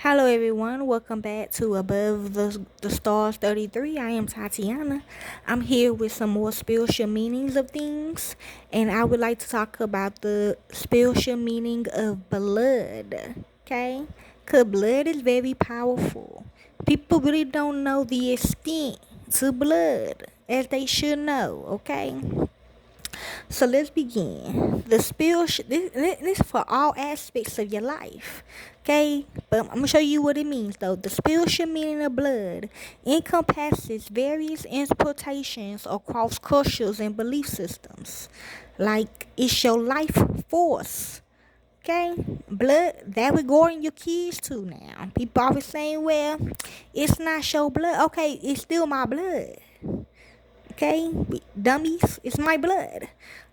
Hello, everyone. Welcome back to Above the Stars 33. I am Tatiana. I'm here with some more spiritual meanings of things, and I would like to talk about the spiritual meaning of blood. Okay? Because blood is very powerful. People really don't know the extent to blood as they should know. Okay? So let's begin. The spiritual this is for all aspects of your life. Okay? But I'm gonna show you what it means though. The spiritual meaning of blood encompasses various interpretations across cultures and belief systems. Like it's your life force. Okay, blood that we're going your kids to now. People always saying, well, it's not your blood. Okay, it's still my blood. Okay, dummies, it's my blood.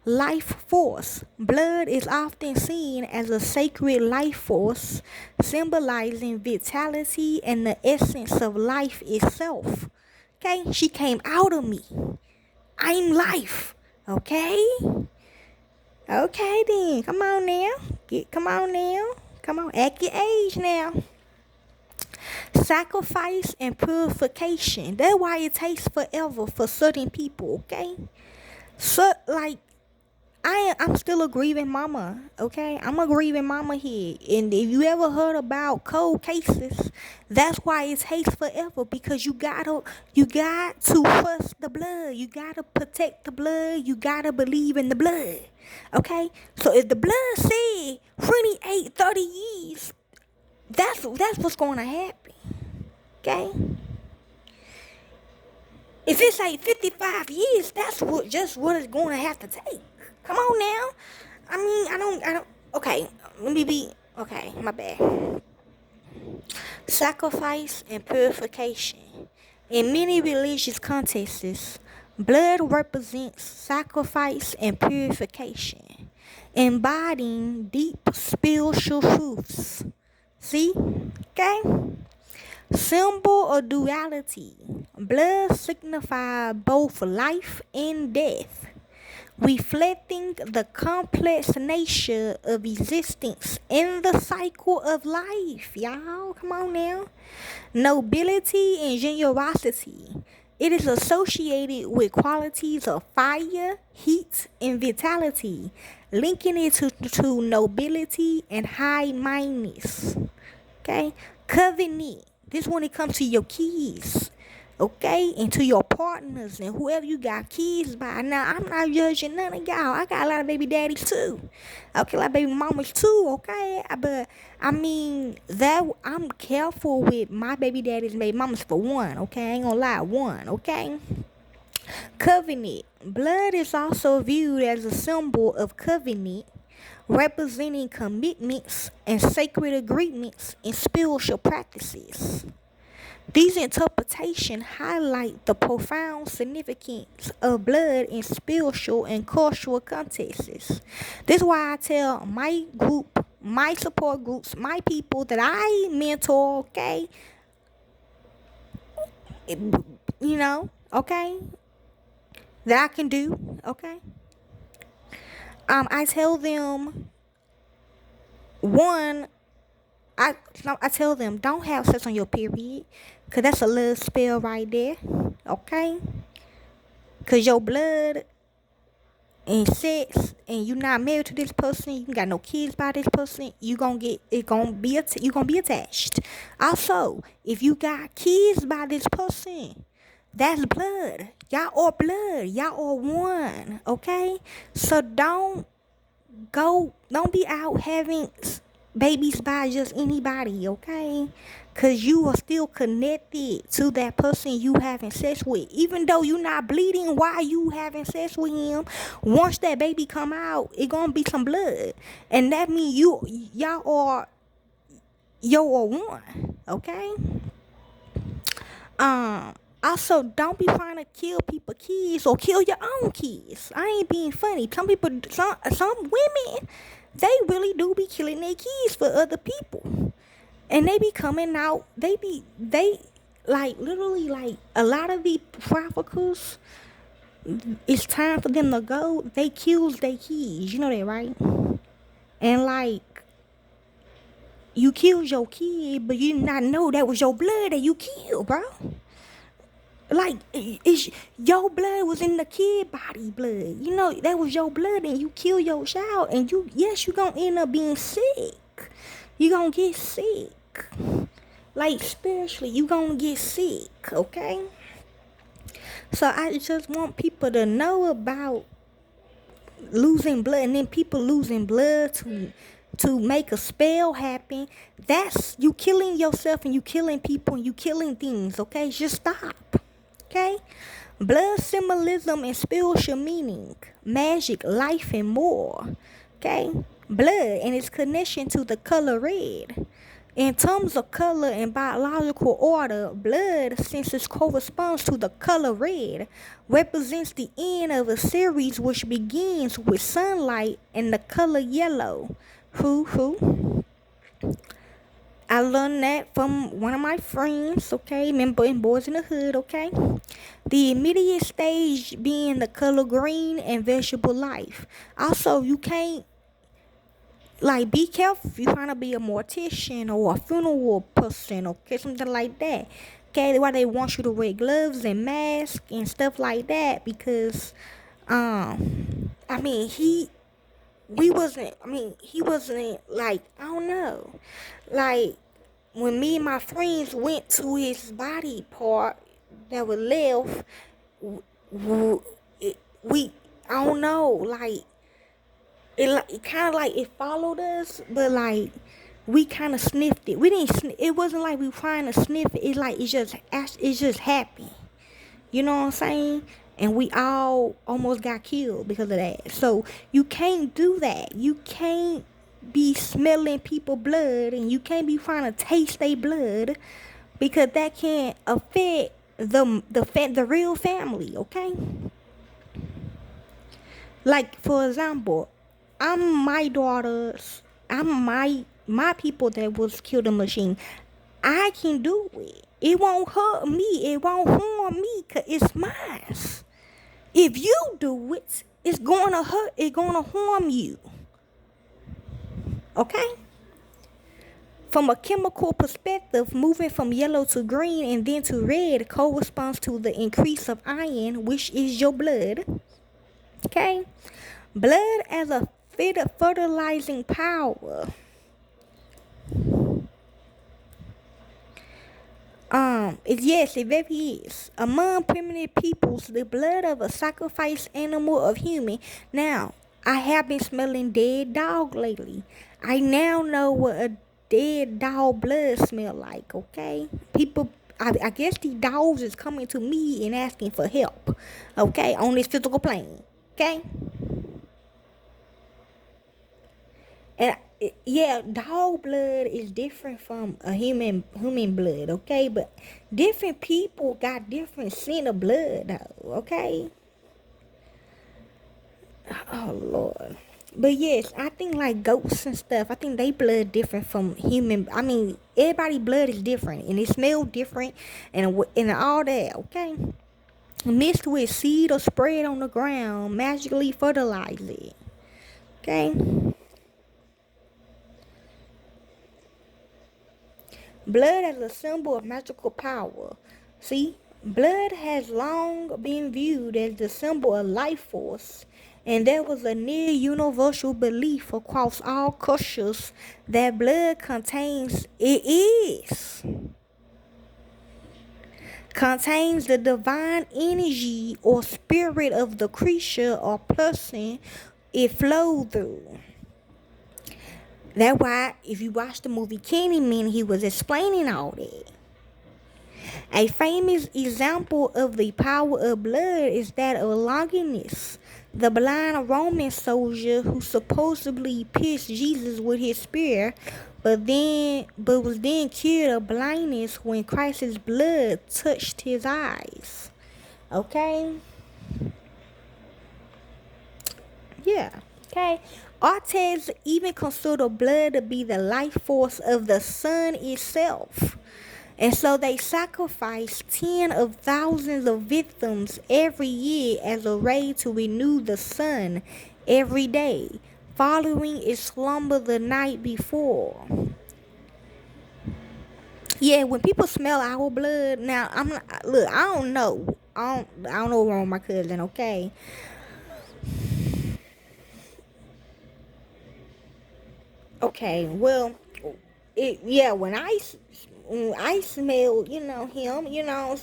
Life force. Blood is often seen as a sacred life force, symbolizing vitality and the essence of life itself. Okay, she came out of me. I'm life. Okay? Okay then. Come on now. Come on now. Come on, act your age now. Sacrifice and purification. That's why it takes forever for certain people, okay? So like I'm still a grieving mama, okay? I'm a grieving mama here. And if you ever heard about cold cases, that's why it takes forever because you got to trust the blood. You gotta protect the blood. You gotta believe in the blood. Okay? So if the blood said 28, 30 years, that's what's gonna happen. Okay? If it's like 55 years, that's what it's going to have to take. Come on now. I don't. Okay, let me be. Okay, my bad. Sacrifice and purification. In many religious contexts, blood represents sacrifice and purification, embodying deep spiritual truths. See? Okay? Symbol of duality. Blood signifies both life and death, reflecting the complex nature of existence in the cycle of life. Y'all, come on now. Nobility and generosity. It is associated with qualities of fire, heat, and vitality, linking it to nobility and high mindedness. Okay? Covenant. This when it comes to your kids. Okay? And to your partners and whoever you got kids by. Now, I'm not judging none of y'all. I got a lot of baby daddies too. Okay, a lot of baby mamas too, okay? But I mean that I'm careful with my baby daddies and baby mamas for one, okay? I ain't gonna lie, one, okay? Covenant. Blood is also viewed as a symbol of covenant, representing commitments and sacred agreements in spiritual practices. These interpretations highlight the profound significance of blood in spiritual and cultural contexts. This is why I tell my group, my support groups, my people that I mentor, okay? You know, okay? That I can do, okay? I tell them one I tell them don't have sex on your period, cause that's a little spell right there, okay? Cause your blood and sex, and you not married to this person, you got no kids by this person, you gonna get it gonna be you gonna be attached. Also, if you got kids by this person, that's blood. Y'all are blood. Y'all are one, okay? So don't be out having babies by just anybody, okay? Because you are still connected to that person you having sex with. Even though you not bleeding while you having sex with him, once that baby come out, it gonna be some blood. And that means y'all are one, okay? Also, don't be trying to kill people kids or kill your own kids. I ain't being funny. Some women, they really do be killing their kids for other people, and they be coming out. They like literally like a lot of the traffickers. It's time for them to go. They kills their kids. You know that, right? And like You killed your kid, but you did not know that was your blood that you killed, bro. Like, it's your blood was in the kid body blood. You know, that was your blood, and you kill your child, and you gonna end up being sick. You gonna get sick. Like, spiritually, you gonna get sick, okay? So I just want people to know about losing blood, and then people losing blood to make a spell happen. That's you killing yourself, and you killing people, and you killing things, okay? Just stop. Okay? Blood symbolism and spiritual meaning, magic, life, and more. Okay? Blood and its connection to the color red. In terms of color and biological order, blood, since it corresponds to the color red, represents the end of a series which begins with sunlight and the color yellow. Who? I learned that from one of my friends, okay? Remember in Boys in the Hood, okay? The immediate stage being the color green and vegetable life. Also, you can't, like, be careful if you're trying to be a mortician or a funeral person, okay? Something like that. Okay, why they want you to wear gloves and masks and stuff like that, because, I mean, he wasn't, like, I don't know. Like, when me and my friends went to his body part that was left, we, I don't know, like, it kind of like it followed us, but like, we kind of sniffed it. We didn't, it wasn't like we were trying to sniff it. It's like, it just happened. You know what I'm saying? And we all almost got killed because of that. So you can't do that. You can't be smelling people blood, and you can't be trying to taste their blood, because that can affect the real family, okay? Like, for example, my people that was killed in machine. I can do it. It won't hurt me. It won't harm me, because it's mine. If you do it, it's gonna hurt. It's gonna harm you. Okay? From a chemical perspective, moving from yellow to green and then to red corresponds to the increase of iron, which is your blood. Okay? Blood as a fertilizing power. Yes, it very is. Among primitive peoples, the blood of a sacrificed animal of human. Now, I have been smelling dead dog lately. I now know what a dead dog blood smell like, okay? People, I guess these dogs is coming to me and asking for help, okay, on this physical plane, okay? And yeah, dog blood is different from a human blood, okay? But different people got different scent of blood, though, okay? Oh Lord. But yes, I think like goats and stuff, I think they blood different from human. I mean, everybody blood is different, and it smells different, and all that, okay? Mixed with seed or spread on the ground, magically fertilize it, okay? Blood as a symbol of magical power. See, blood has long been viewed as the symbol of life force, and there was a near universal belief across all cultures that blood contains the divine energy or spirit of the creature or person it flowed through. That's why, if you watch the movie Candyman, he was explaining all that. A famous example of the power of blood is that of Longinus, the blind Roman soldier who supposedly pierced Jesus with his spear, but was then cured of blindness when Christ's blood touched his eyes. Okay? Yeah. Okay. Artists even consider blood to be the life force of the sun itself. And so they sacrifice tens of thousands of victims every year as a way to renew the sun every day, following its slumber the night before. Yeah, when people smell our blood, now I'm not, look, I don't know. I don't know what's wrong with my cousin, okay? Okay, well, yeah, when I smell, him,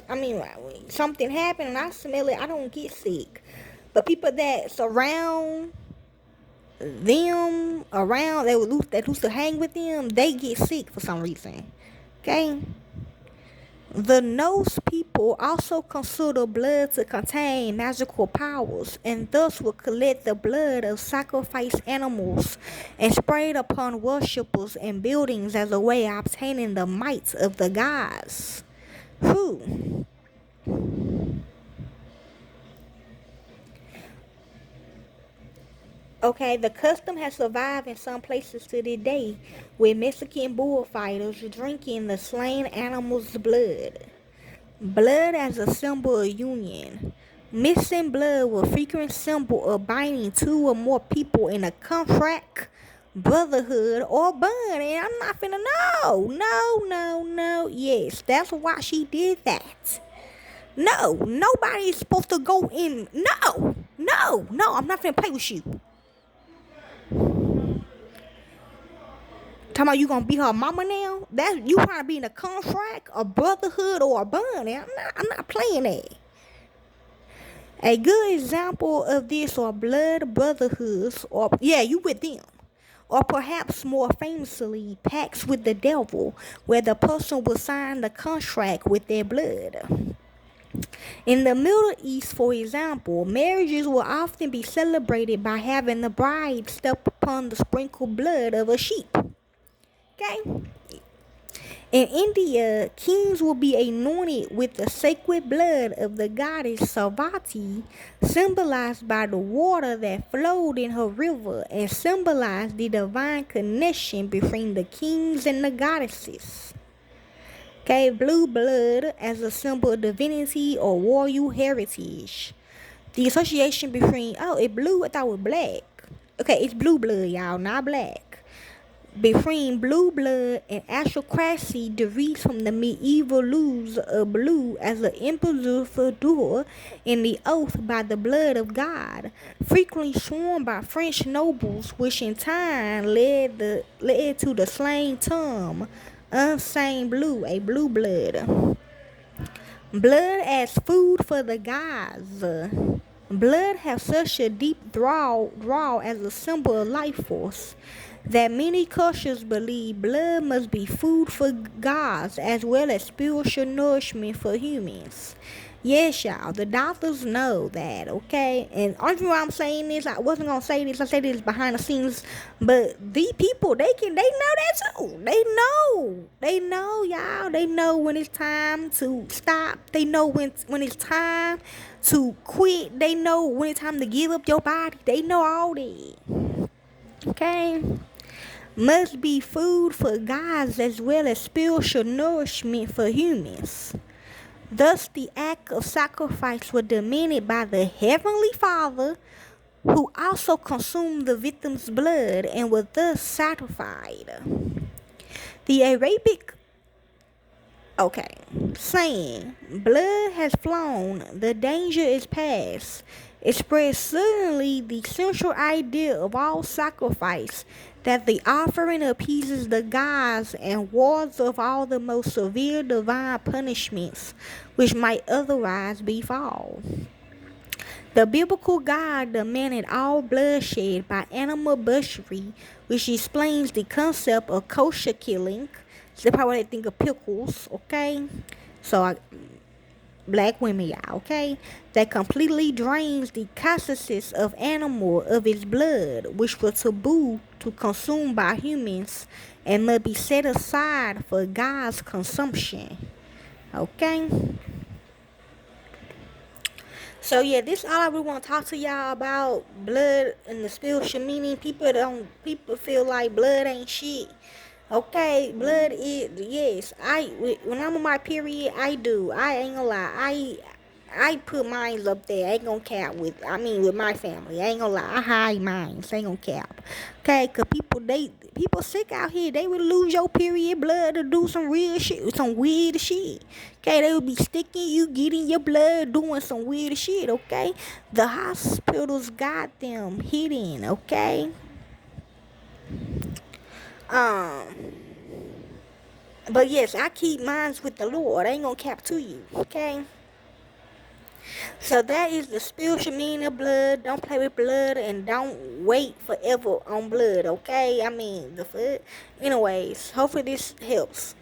I mean, when something happened and I smell it, I don't get sick. But people that surround them, around, that used to hang with them, they get sick for some reason. Okay? The Norse people also consider blood to contain magical powers and thus would collect the blood of sacrificed animals and spray it upon worshippers and buildings as a way of obtaining the might of the gods. Whew. Okay, the custom has survived in some places to this day, with Mexican bullfighters drinking the slain animal's blood. Blood as a symbol of union. Mixing blood was a frequent symbol of binding two or more people in a contract, brotherhood, or bond. And I'm not finna know. No, no, no. Yes, that's why she did that. No, nobody is supposed to go in. No, no, no. I'm not finna play with you. Talking about you gonna be her mama now? That you trying to be in a contract, a brotherhood, or a bond? I'm not playing that. A good example of this are blood brotherhoods, or yeah, you with them. Or perhaps more famously, pacts with the devil, where the person will sign the contract with their blood. In the Middle East, for example, marriages will often be celebrated by having the bride step upon the sprinkled blood of a sheep. Okay? In India, kings will be anointed with the sacred blood of the goddess Sarvati, symbolized by the water that flowed in her river and symbolized the divine connection between the kings and the goddesses. Okay, blue blood as a symbol of divinity or royal heritage. The association between, oh, it blue, I thought it was black. Okay, it's blue blood, y'all, not black. Between blue blood and aristocracy derives from the medieval use of blue as an imprimatur in the oath by the blood of God, frequently sworn by French nobles, which in time led to the slang term unstained blue, a blue blood. Blood as food for the gods. Blood has such a deep draw as a symbol of life force that many cultures believe blood must be food for gods as well as spiritual nourishment for humans. Yes, y'all, the doctors know that, okay? And only reason why I'm saying this, I wasn't gonna say this, I said this behind the scenes, but these people, they know that too. They know, y'all. They know when it's time to stop. They know when it's time to quit. They know when it's time to give up your body. They know all that. Okay? Must be food for gods as well as spiritual nourishment for humans. Thus, the act of sacrifice was demanded by the Heavenly Father, who also consumed the victim's blood and was thus satisfied. The Arabic, okay, saying, blood has flown, the danger is past, expressed certainly the central idea of all sacrifice, that the offering appeases the gods and wards off all the most severe divine punishments which might otherwise befall. The biblical God demanded all bloodshed by animal butchery, which explains the concept of kosher killing. So they probably think of pickles, okay? Black women, y'all, okay? That completely drains the consciousness of animal of its blood, which was taboo to consume by humans and must be set aside for God's consumption. Okay? So yeah, this all I really want to talk to y'all about blood and the spiritual meaning. People feel like blood ain't shit. Okay, blood is, yes. When I'm on my period, I do. I ain't gonna lie. I put mines up there. I ain't gonna cap with my family. I ain't gonna lie. I hide mines. I ain't gonna cap. Okay, cause people sick out here. They would lose your period blood to do some real shit, some weird shit. Okay, they would be sticking you, getting your blood, doing some weird shit. Okay, the hospitals got them hidden. Okay. Um. But yes, I keep mines with the Lord. I ain't gonna cap to you. Okay. So that is the spiritual meaning of blood. Don't play with blood and don't wait forever on blood, okay? I mean, the foot. Anyways, hopefully this helps.